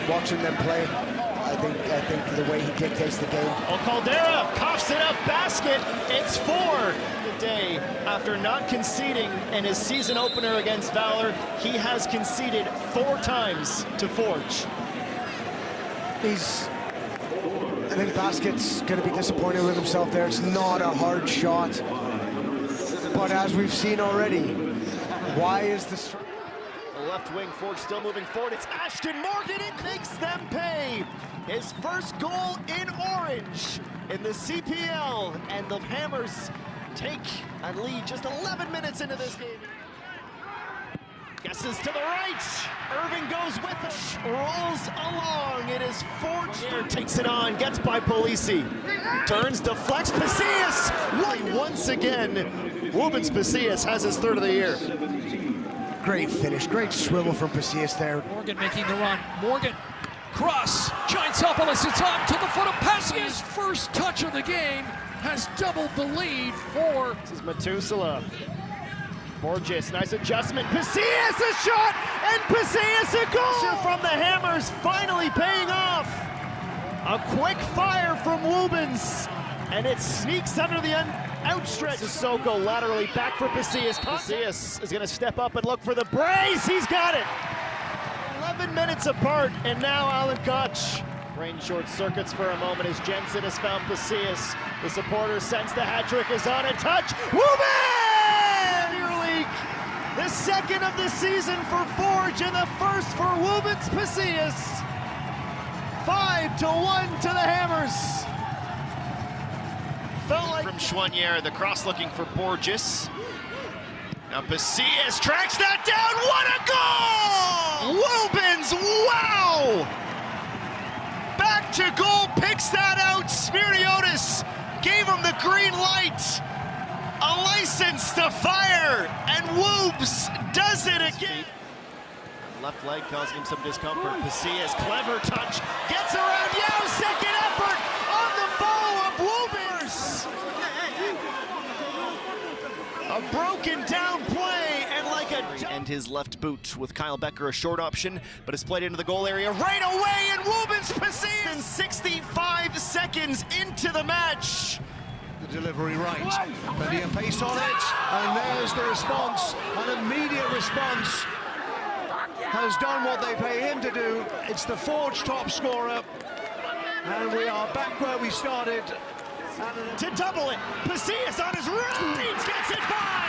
watching them play. I think the way he dictates the game. Oh, Caldera coughs it up, basket. It's 4 the day after not conceding in his season opener against Valor. He has conceded 4 times to Forge. I think Basket's going to be disappointed with himself there. It's not a hard shot. But as we've seen already, why is the left wing Forge still moving forward? It's Ashton Morgan. It makes them pay. His first goal in orange in the CPL. And the Hammers take a lead just 11 minutes into this game. Guesses to the right. Irving goes with it. Rolls along. It is Forge. Here takes it on. Gets by Polisi. Turns, deflects. Pacius. Once again, Woobens Pacius has his 3rd of the year. Great finish. Great swivel from Pacius there. Morgan making the run. Morgan. Cross. Giants up on the top to the foot of Pacius. First touch of the game has doubled the lead for. This is Metusala. Borges, nice adjustment. Pacius a shot, and Pacius a goal from the Hammers, finally paying off. A quick fire from Woobens, and it sneaks under the outstretched. Sissoko laterally back for Pacius. Pacius is going to step up and look for the brace. He's got it. 11 minutes apart, and now Alan Koch. Brain short circuits for a moment as Jensen has found Pacius. The supporters sense the hat trick is on a touch. Woobens! The second of the season for Forge and the first for Woobens Pacius. 5-1 to the Hammers. Felt like from Chouanière, the cross looking for Borges. Now Pacius tracks that down. What a goal! Woobens, wow! Back to goal, picks that out. Smirniotis gave him the green light. A license to fire, and Woobs does it again. Left leg causing him some discomfort. Pacius, clever touch, gets around Yao, second effort on the follow-up. Woobers! A broken down play, and like a... And his left boot with Kyle Becker, a short option, but it's played into the goal area right away, and Woobens Pacius 65 seconds into the match. The delivery right, plenty of pace on it, and there's the response, an immediate response. Has done what they pay him to do. It's the Forge top scorer, and we are back where we started. To double it, Pacius on his right, gets it by